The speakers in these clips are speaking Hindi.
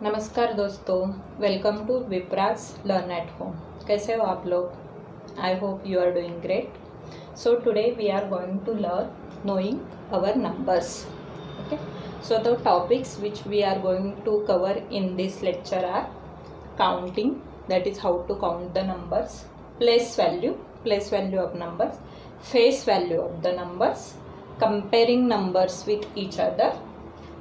नमस्कार दोस्तों, welcome to Vipras learn at home. कैसे हो आप लोग? I hope you are doing great. So today we are going to learn knowing our numbers. Okay, so the topics which we are going to cover in this lecture are counting, that is how to count the numbers, place value of numbers, face value of the numbers, comparing numbers with each other,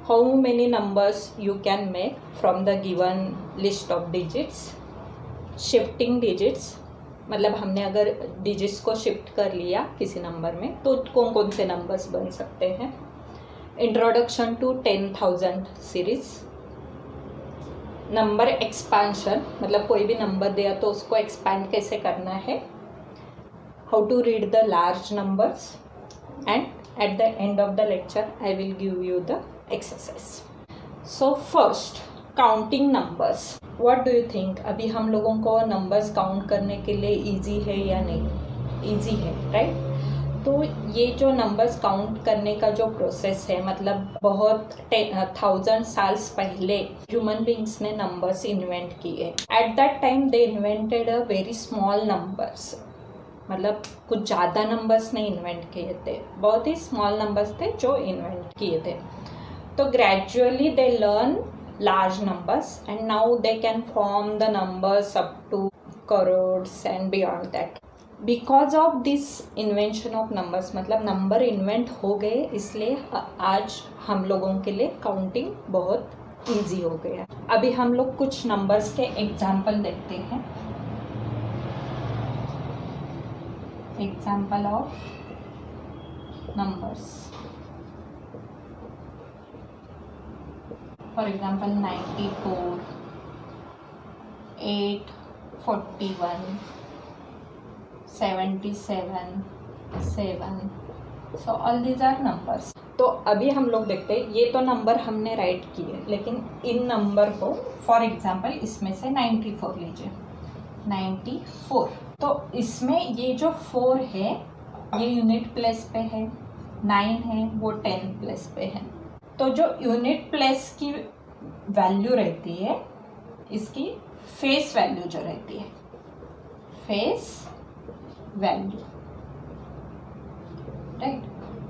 how many numbers you can make from the given list of digits, shifting digits, मतलब हमने अगर डिजिट्स को शिफ्ट कर लिया किसी नंबर में तो कौन कौन से नंबर्स बन सकते हैं, introduction to 10,000 series, number expansion, मतलब कोई भी नंबर दिया तो उसको एक्सपैंड कैसे करना है, how to read the large numbers, and at the end of the lecture I will give you the exercise. So first, counting numbers. What do you think? अभी हम लोगों को नंबर्स काउंट करने के लिए इजी है या नहीं? इजी है, राइट? तो ये जो नंबर्स काउंट करने का जो प्रोसेस है, मतलब बहुत 1000 साल्स पहले ह्यूमन बींग्स ने नंबर्स इन्वेंट किए. At that time they invented a very small numbers, मतलब कुछ ज़्यादा नंबर्स नहीं इन्वेंट किए थे, बहुत ही स्मॉल नंबर्स थे जो इन्वेंट किए थे. तो gradually they learn large numbers and now they can form the numbers up to crores and beyond that. Because of this invention of numbers, मतलब नंबर इन्वेंट हो गए, इसलिए आज हम लोगों के लिए काउंटिंग बहुत ईजी हो गया. अभी हम लोग कुछ नंबर्स के एग्जाम्पल देखते हैं. Example of numbers. For example, 94, 8, 41, 77, 7. So all these are numbers. तो अभी हम लोग देखते हैं, ये तो नंबर हमने राइट किए, लेकिन इन नंबर को फॉर एग्जाम्पल इसमें से 94 लीजिए. 94, तो इसमें ये जो 4 है ये यूनिट प्लेस पे है, 9 है वो 10 प्लेस पे है. तो जो यूनिट प्लेस की वैल्यू रहती है, इसकी फेस वैल्यू जो रहती है, फेस वैल्यू, राइट?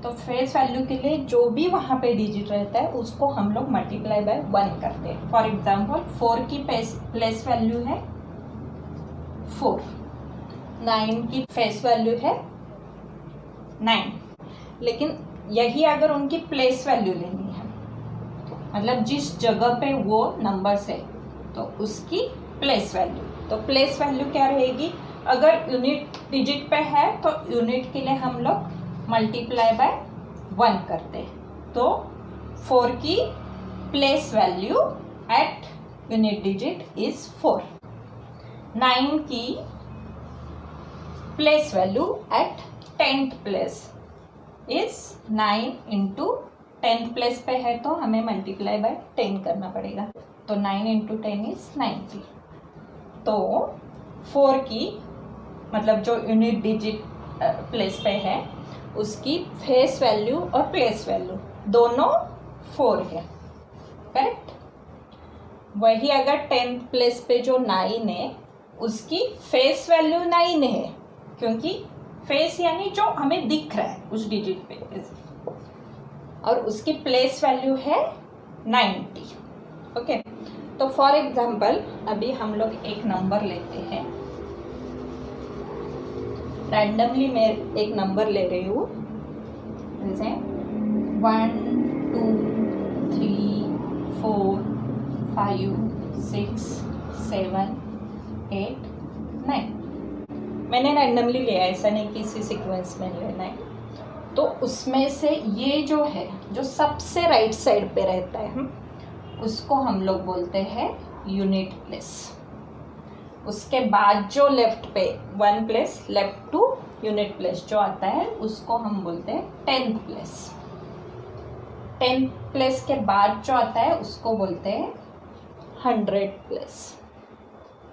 तो फेस वैल्यू के लिए जो भी वहाँ पे डिजिट रहता है उसको हम लोग मल्टीप्लाई बाय 1 करते हैं. फॉर एग्जाम्पल 4 की प्लेस वैल्यू है 4, 9 की फेस वैल्यू है 9, लेकिन यही अगर उनकी प्लेस वैल्यू लेनी है, मतलब जिस जगह पे वो नंबर्स है तो उसकी प्लेस वैल्यू, तो प्लेस वैल्यू क्या रहेगी? अगर यूनिट डिजिट पे है तो यूनिट के लिए हम लोग मल्टीप्लाई बाय 1 करते हैं. तो 4 की place value at unit digit is 4. 9 की place value at 10th place is 9 into 10th place पे है तो हमें मल्टीप्लाई बाय 10 करना पड़ेगा. तो 9 इंटू 10 इज 90. तो 4 की, मतलब जो यूनिट डिजिट प्लेस पे है उसकी फेस वैल्यू और प्लेस वैल्यू दोनों 4 है, करेक्ट? वही अगर 10th प्लेस पे जो 9 है उसकी फेस वैल्यू 9 है, क्योंकि फेस यानी जो हमें दिख रहा है उस डिजिट पे, और उसकी प्लेस वैल्यू है 90. ओके, तो फॉर एग्जाम्पल अभी हम लोग एक नंबर लेते हैं, रैंडमली मैं एक नंबर ले रही हूँ, जैसे 1 2 3 4 5 6 7 8 9. मैंने रैंडमली लिया, ऐसा नहीं कि इसी सीक्वेंस में लेना है. तो उसमें से ये जो है, जो सबसे राइट साइड पे रहता है, उसको हम लोग बोलते हैं यूनिट प्लेस. उसके बाद जो लेफ्ट पे 1 place left to unit place जो आता है उसको हम बोलते हैं 10th प्लेस. 10th प्लेस के बाद जो आता है उसको बोलते हैं 100 प्लेस.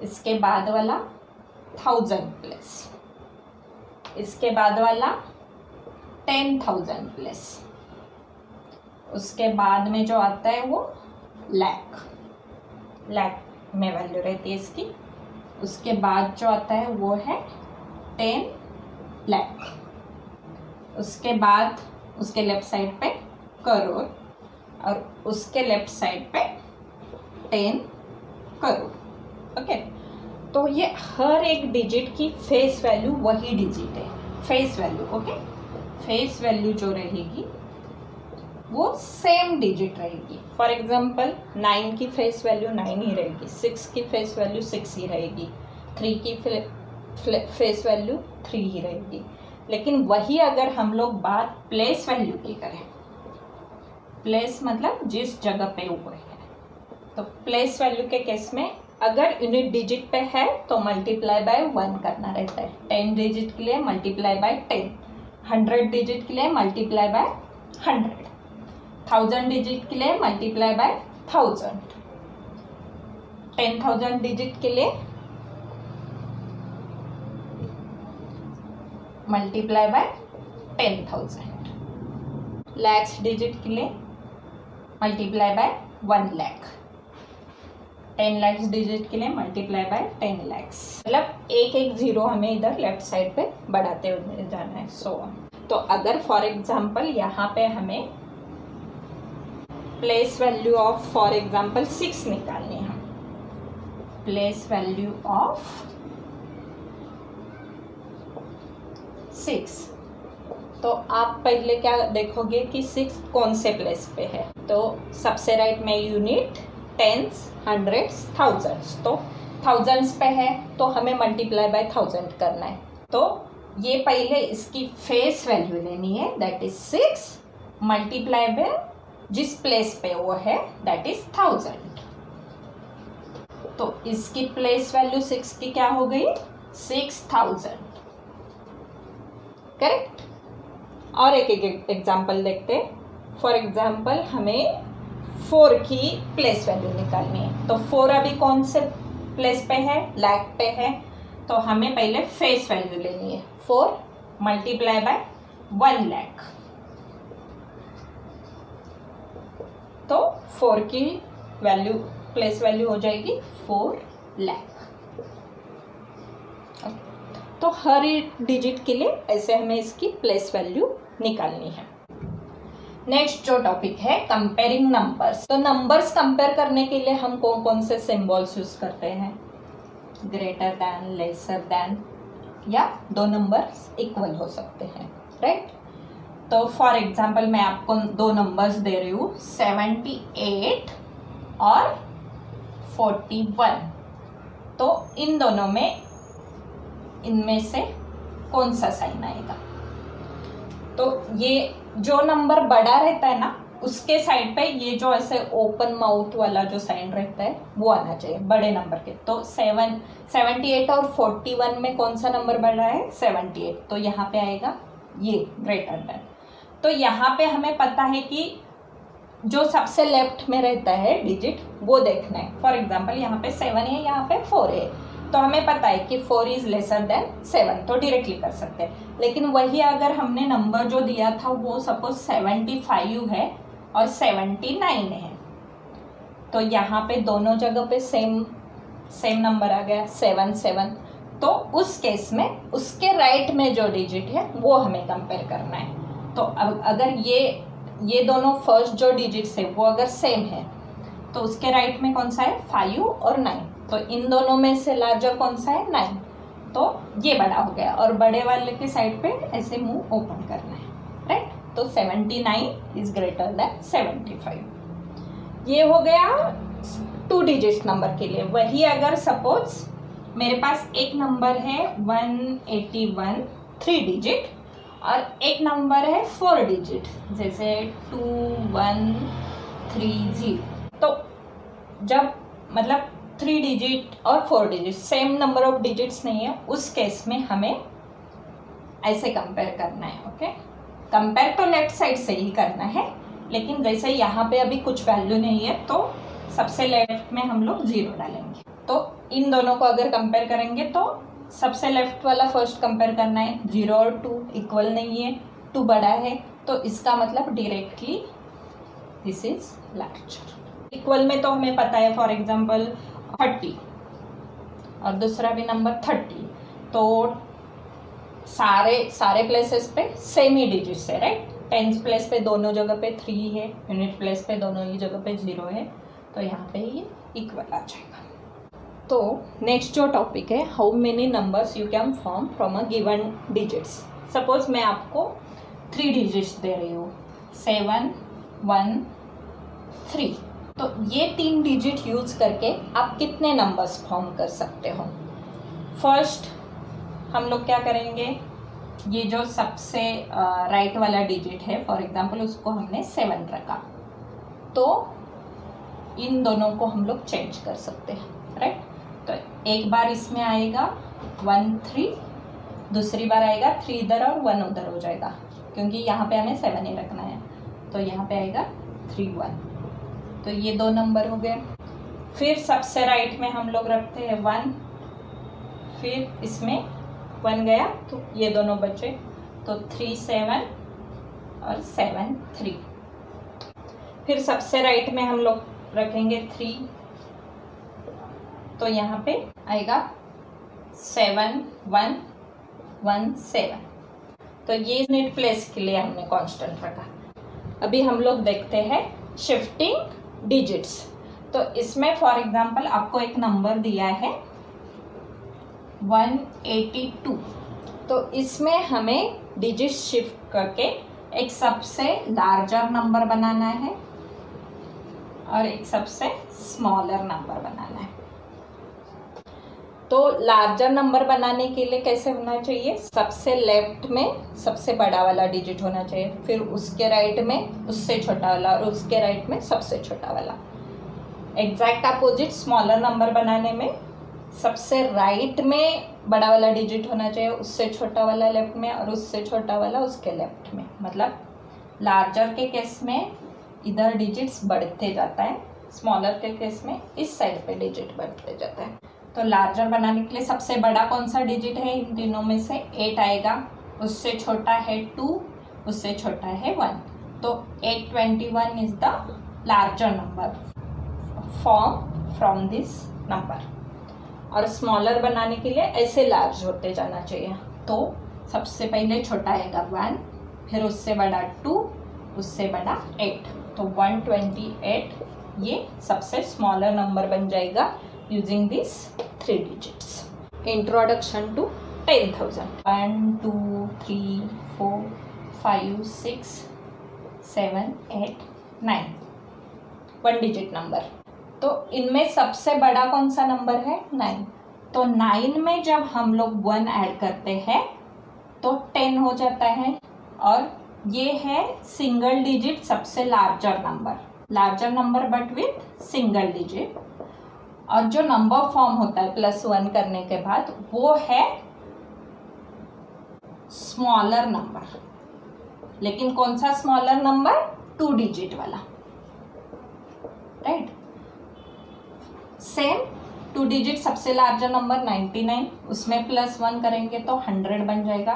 इसके बाद वाला 1000 प्लेस, इसके बाद वाला 10,000 प्लेस, उसके बाद में जो आता है वो लाख. लाख में वैल्यू रहती है इसकी। उसके बाद जो आता है वो है 10 लाख। उसके बाद उसके लेफ्ट साइड पे करोड़ और उसके लेफ्ट साइड पे 10 करोड़। ओके, तो ये हर एक डिजिट की फेस वैल्यू वही डिजिट है, face value. Okay, face value जो रहेगी वो सेम डिजिट रहेगी। फॉर एग्जांपल 9 की फेस वैल्यू 9 ही रहेगी, 6 की फेस वैल्यू 6 ही रहेगी, 3 की फेस वैल्यू 3 ही रहेगी। लेकिन वही अगर हम लोग बात प्लेस वैल्यू की करें, प्लेस मतलब जिस जगह पे वो है, तो प्लेस वैल्यू के केस में अगर यूनिट डिजिट पे है तो मल्टीप्लाई बाय 1 करना रहता है। 10 डिजिट के लिए मल्टीप्लाई बाय 10, 100 डिजिट के लिए मल्टीप्लाई बाय 100, 1000 डिजिट के लिए मल्टीप्लाई बाय 1000, 10,000 डिजिट के लिए मल्टीप्लाई बाय 10,000, लैक्स डिजिट के लिए multiply by 1 lakh, 10 lakh digit के लिए मल्टीप्लाई बाय 10 लाख। मतलब एक एक जीरो हमें इधर लेफ्ट साइड पे बढ़ाते हुए जाना है। सो तो अगर फॉर एग्जांपल यहाँ पे हमें place value of for example 6 निकालनी है, प्लेस वैल्यू ऑफ 6, तो आप पहले क्या देखोगे कि 6 कौन से प्लेस पे है। तो सबसे राइट में यूनिट, टेंस, हंड्रेड्स, थाउजेंड्स, तो थाउजेंड्स पे है तो हमें मल्टीप्लाई बाय 1000 करना है। तो ये पहले इसकी फेस वैल्यू लेनी है, दैट इज 6 मल्टीप्लाई बाय जिस प्लेस पे वो है, दैट इज 1000। तो इसकी प्लेस वैल्यू 6 की क्या हो गई, 6000। करेक्ट। और एक एक एग्जाम्पल देखते हैं। फॉर एग्जाम्पल हमें 4 की प्लेस वैल्यू निकालनी है। तो 4 अभी कौन से प्लेस पे है, लाख पे है, तो हमें पहले फेस वैल्यू लेनी है। 4 मल्टीप्लाई बाय 1 लाख, तो 4 की वैल्यू प्लेस वैल्यू हो जाएगी 4 लाख। तो हर डिजिट के लिए ऐसे हमें इसकी प्लेस वैल्यू निकालनी है। नेक्स्ट जो टॉपिक है कंपेयरिंग नंबर्स। तो नंबर्स कंपेयर करने के लिए हम कौन कौन से सिंबल्स यूज करते हैं, ग्रेटर दैन, लेसर दैन, या दो नंबर्स इक्वल हो सकते हैं, राइट। तो फॉर एग्जांपल मैं आपको दो नंबर्स दे रही हूँ, 78 और 41। तो इन दोनों में इनमें से कौन सा साइन आएगा। तो ये जो नंबर बड़ा रहता है ना, उसके साइड पे ये जो ऐसे ओपन माउथ वाला जो साइन रहता है वो आना चाहिए बड़े नंबर के। तो 78 और 41 में कौन सा नंबर बड़ा है, 78, तो यहाँ पे आएगा ये ग्रेटर देन। तो यहाँ पे हमें पता है कि जो सबसे लेफ्ट में रहता है डिजिट वो देखना है। फॉर एग्जाम्पल यहाँ पे 7 है, यहाँ पे 4 है, तो हमें पता है कि 4 इज लेसर देन 7, तो डायरेक्टली कर सकते हैं। लेकिन वही अगर हमने नंबर जो दिया था वो सपोज 75 है और 79 है, तो यहाँ पे दोनों जगह पे सेम नंबर आ गया 7 7। तो उस केस में उसके राइट में जो डिजिट है वो हमें कंपेयर करना है। तो अगर ये दोनों फर्स्ट जो डिजिट्स है वो अगर सेम है तो उसके राइट में कौन सा है, 5 और 9। तो इन दोनों में से लार्जर कौन सा है, 9, तो ये बड़ा हो गया। और बड़े वाले के साइड पे ऐसे मुंह ओपन करना है, राइट। तो 79 इज ग्रेटर देन 75। ये हो गया 2 डिजिट नंबर के लिए। वही अगर सपोज मेरे पास एक नंबर है 181 3 डिजिट और एक नंबर है 4 डिजिट, जैसे 2130, तो जब मतलब 3 डिजिट और 4 digit same number of digits नहीं है, उस केस में हमें ऐसे कंपेयर करना है। ओके, कंपेयर तो लेफ्ट साइड से ही करना है, लेकिन जैसे यहाँ पे अभी कुछ वैल्यू नहीं है तो सबसे लेफ्ट में हम लोग 0 डालेंगे। तो इन दोनों को अगर कंपेयर करेंगे तो सबसे लेफ्ट वाला फर्स्ट कंपेयर करना है। 0 और 2 इक्वल नहीं है, 2 बड़ा है, तो इसका मतलब directly this is larger. Equal में तो हमें पता है, फॉर एग्जांपल 30 और दूसरा भी नंबर 30, तो सारे प्लेसेस पे सेम ही डिजिट्स है, राइट। टेंस प्लेस पे दोनों जगह पे 3 है, यूनिट प्लेस पे दोनों ही जगह पे 0 है, तो यहाँ पे ये इक्वल आ जाएगा। तो नेक्स्ट जो टॉपिक है, how many numbers you can form from a given digits. Suppose मैं आपको 3 डिजिट्स दे रही हूँ, 7, 1, 3। तो ये 3 डिजिट यूज़ करके आप कितने नंबर्स फॉर्म कर सकते हो। फर्स्ट हम लोग क्या करेंगे, ये जो सबसे राइट वाला डिजिट है, फॉर एग्जांपल उसको हमने 7 रखा, तो इन दोनों को हम लोग चेंज कर सकते हैं, राइट। तो एक बार इसमें आएगा 1, 3, दूसरी बार आएगा 3 इधर और 1 उधर हो जाएगा, क्योंकि यहाँ पे हमें 7 ही रखना है, तो यहाँ पे आएगा 3, 1। तो ये 2 नंबर हो गए। फिर सबसे राइट में हम लोग रखते हैं 1, फिर इसमें 1 गया तो ये दोनों बचे, तो 3, 7 और 7, 3। फिर सबसे राइट में हम लोग रखेंगे 3, तो यहाँ पे आएगा 7, 1, 1, 7। तो ये यूनिट प्लेस के लिए हमने कांस्टेंट रखा। अभी हम लोग देखते हैं शिफ्टिंग डिजिट्स। तो इसमें फॉर एग्जांपल आपको एक नंबर दिया है 182, तो इसमें हमें डिजिट शिफ्ट करके एक सबसे लार्जर नंबर बनाना है और एक सबसे स्मॉलर नंबर बनाना है। तो लार्जर नंबर बनाने के लिए कैसे होना चाहिए, सबसे लेफ्ट में सबसे बड़ा वाला डिजिट होना चाहिए, फिर उसके राइट में उससे छोटा वाला और उसके राइट में सबसे छोटा वाला। एग्जैक्ट अपोजिट स्मॉलर नंबर बनाने में सबसे राइट में बड़ा वाला डिजिट होना चाहिए, उससे छोटा वाला लेफ्ट में और उससे छोटा वाला उसके लेफ्ट में। मतलब लार्जर के केस में इधर डिजिट्स बढ़ते जाता है, स्मॉलर के केस में इस साइड पे डिजिट बढ़ते जाता है। तो लार्जर बनाने के लिए सबसे बड़ा कौन सा डिजिट है, इन तीनों में से 8 आएगा, उससे छोटा है 2, उससे छोटा है 1। तो 821 is the larger number form from this number. और स्मॉलर बनाने के लिए ऐसे लार्ज होते जाना चाहिए। तो सबसे पहले छोटा आएगा 1, फिर उससे बड़ा 2, उससे बड़ा 8, तो 128 ये सबसे स्मॉलर नंबर बन जाएगा using this 3 digits. Introduction to 10,000। 1, 2, 3, 4, 5, 6, 7, 8, 9 1 digit number. तो इनमें सबसे बड़ा कौन सा नंबर है, 9। तो 9 में जब हम लोग 1 ऐड करते हैं तो 10 हो जाता है, और ये है सिंगल डिजिट सबसे larger number but with single digit. और जो नंबर फॉर्म होता है +1 करने के बाद वो है स्मॉलर नंबर। लेकिन कौन सा स्मॉलर नंबर, 2 डिजिट वाला, राइट। सेम 2 डिजिट सबसे लार्जर नंबर 99, उसमें +1 करेंगे तो 100 बन जाएगा।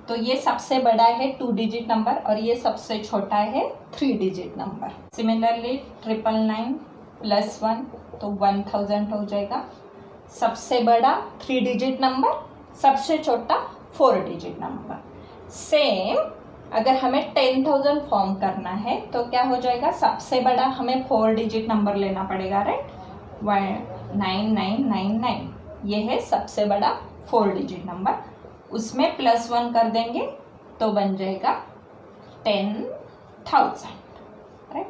तो ये सबसे बड़ा है 2 डिजिट नंबर और ये सबसे छोटा है 3 डिजिट नंबर। सिमिलरली 999 +1 तो 1000 हो जाएगा। सबसे बड़ा 3 डिजिट नंबर, सबसे छोटा 4 डिजिट नंबर। सेम अगर हमें 10,000 फॉर्म करना है तो क्या हो जाएगा, सबसे बड़ा हमें 4 डिजिट नंबर लेना पड़ेगा, राइट। 9999 ये है सबसे बड़ा 4 डिजिट नंबर, उसमें +1 कर देंगे तो बन जाएगा 10,000, राइट।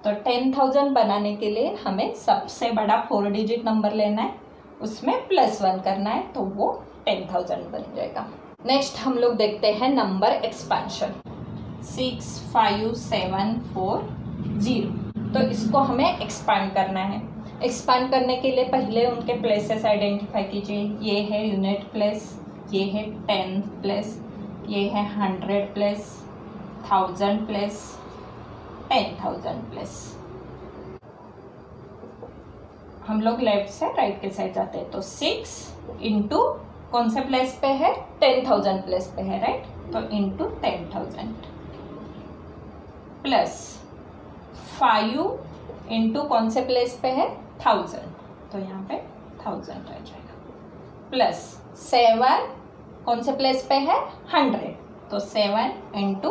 तो 10,000 बनाने के लिए हमें सबसे बड़ा 4 डिजिट नंबर लेना है, उसमें +1 करना है, तो वो 10,000 बन जाएगा। नेक्स्ट हम लोग देखते हैं नंबर एक्सपेंशन। 6, 5, 7, 4, 0। तो इसको हमें एक्सपांड करना है। एक्सपांड करने के लिए पहले उनके प्लेसेस आइडेंटिफाई कीजिए। ये है यूनिट प्लेस, ये है 10 प्लेस, ये है 100 प्लेस, 1000 प्लेस, 10,000 प्लेस। हम लोग लेफ्ट से राइट के साइड जाते हैं, तो 6 इंटू कौन से प्लेस पे है, 10,000 प्लेस पे है, राइट। तो इंटू 10,000 प्लस 5 इंटू कौन से प्लेस पे है 1000, तो यहाँ पे 1000 रह जाएगा, प्लस 7 कौन से प्लेस पे है 100, तो 7 इंटू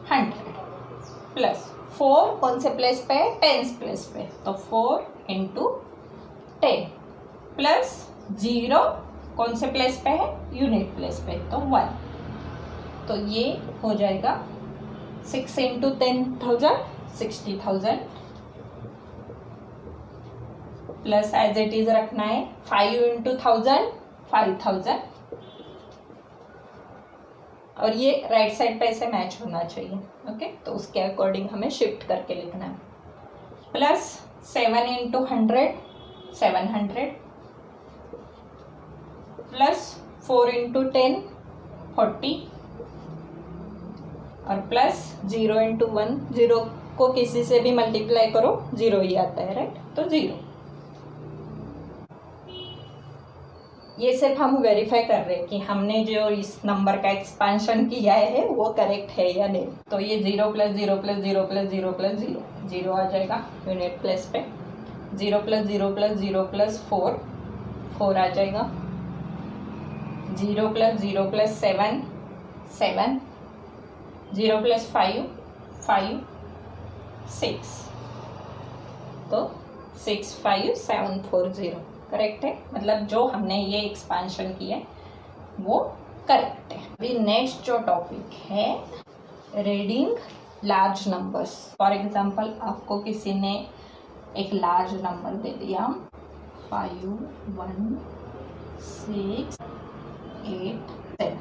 100, प्लस 4 कौन से प्लेस पे है 10 प्लेस पे, तो 4 इंटू 10, प्लस 0 कौन से प्लेस पे है यूनिट प्लेस पे, तो 1, तो ये हो जाएगा 6 into 10,000 60,000, plus as it is रखना है 5 इंटू 1000 5000, और ये राइट साइड पे ऐसे मैच होना चाहिए। ओके, तो उसके अकॉर्डिंग हमें शिफ्ट करके लिखना है, प्लस 7 इंटू 100 700, प्लस 4 इंटू 10 40, और प्लस 0 इंटू 1, 0 को किसी से भी मल्टीप्लाई करो 0 ही आता है, राइट, तो 0। ये सिर्फ हम वेरीफाई कर रहे हैं कि हमने जो इस नंबर का एक्सपांशन किया है वो करेक्ट है या नहीं। तो ये 0 प्लस 0 प्लस 0 प्लस 0 प्लस 0 0 आ जाएगा यूनिट प्लेस पे, 0 प्लस 0 प्लस 0 प्लस 4 4 आ जाएगा, 0 प्लस 0 प्लस 7 7, 0 प्लस 5 5 6, तो 6 5 7 4 0 करेक्ट है, मतलब जो हमने ये एक्सपांशन किया है वो करेक्ट है। अभी नेक्स्ट जो टॉपिक है reading large numbers. For example आपको किसी ने एक लार्ज नंबर दे दिया 5 1 6 8 7,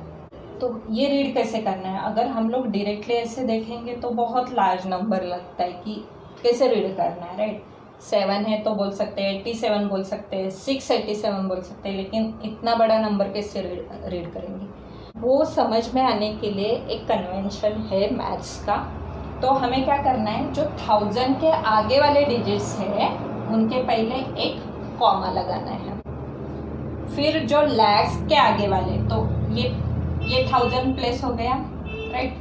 तो ये रीड कैसे करना है। अगर हम लोग डायरेक्टली ऐसे देखेंगे तो बहुत लार्ज नंबर लगता है कि कैसे रीड करना है, राइट। 7 है तो बोल सकते हैं 87 बोल सकते हैं 687 बोल सकते हैं, लेकिन इतना बड़ा नंबर कैसे रीड करेंगे। वो समझ में आने के लिए एक कन्वेंशन है मैथ्स का। तो हमें क्या करना है, जो 1000 के आगे वाले डिजिट्स हैं उनके पहले एक कॉमा लगाना है, फिर जो लैक्स के आगे वाले, तो ये 1000 प्लेस हो गया, राइट,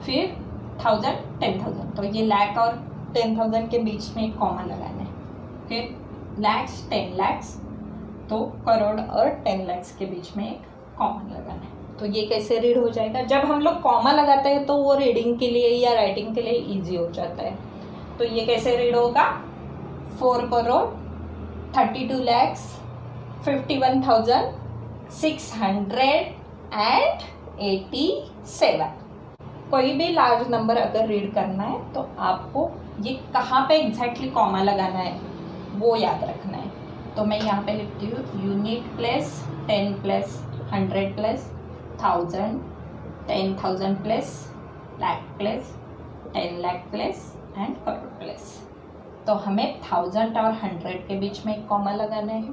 फिर 1000 10,000, तो ये लैक और 10,000 के बीच में एक कॉमा लगाना है, फिर लैक्स 10 लैक्स, तो करोड़ और 10 लैक्स के बीच में एक कॉमा लगाना है। तो ये कैसे रीड हो जाएगा, जब हम लोग कॉमा लगाते हैं तो वो रीडिंग के लिए या राइटिंग के लिए इजी हो जाता है। तो ये कैसे रीड होगा, 4 करोड़ 32 लैक्स 51,687। कोई भी लार्ज नंबर अगर रीड करना है तो आपको ये कहाँ पे एग्जैक्टली कॉमा लगाना है वो याद रखना है। तो मैं यहाँ पे लिखती हूँ unit plus 10 plus 100 plus 1000 10,000 plus lakh plus 10 lakh plus and crore plus. तो हमें 1000 और 100 के बीच में एक कॉमा लगाना है,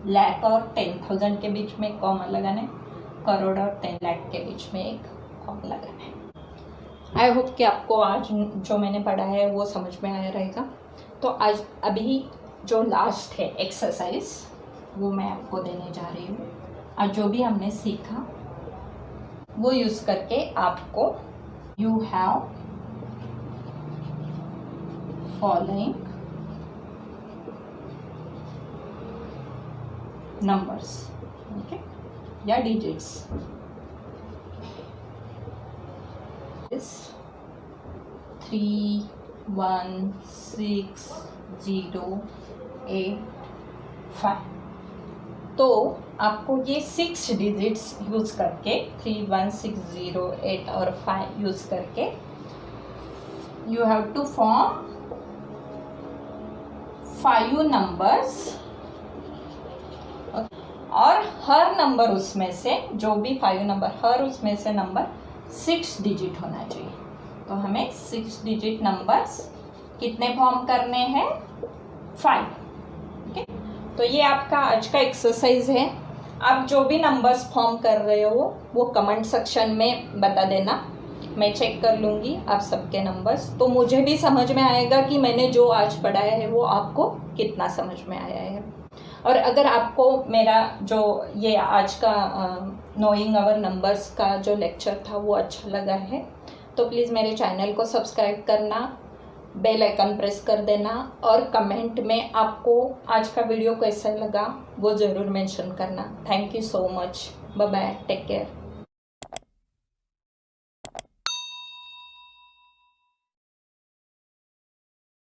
लाख और 10,000 के बीच में एक कॉमा लगाना है, करोड़ और 10 लाख के बीच में एक कॉमा लगाना है। आई होप कि आपको आज जो मैंने पढ़ा है वो समझ में आया रहेगा। तो आज अभी जो लास्ट है एक्सरसाइज वो मैं आपको देने जा रही हूँ, और जो भी हमने सीखा वो यूज़ करके आपको you have following numbers, okay, या डिजिट्स 3 1 6 0 8 5। तो आपको ये 6 डिजिट्स यूज़ करके 3 1 6 0 8 और 5 यूज़ करके you have to form 5 numbers, और हर नंबर उसमें से, जो भी 5 नंबर, हर उसमें से नंबर 6 डिजिट होना चाहिए। तो हमें 6 डिजिट नंबर्स कितने फॉर्म करने हैं, 5। ओके, तो ये आपका आज का एक्सरसाइज है। आप जो भी नंबर्स फॉर्म कर रहे हो वो कमेंट सेक्शन में बता देना, मैं चेक कर लूँगी आप सबके नंबर्स, तो मुझे भी समझ में आएगा कि मैंने जो आज पढ़ाया है वो आपको कितना समझ में आया है। और अगर आपको मेरा जो ये आज का नोइंग आवर नंबर्स का जो लेक्चर था वो अच्छा लगा है तो प्लीज़ मेरे चैनल को सब्सक्राइब करना, बेल आइकन प्रेस कर देना और कमेंट में आपको आज का वीडियो कैसा लगा वो ज़रूर मेंशन करना। Thank you so much. Bye bye, take care.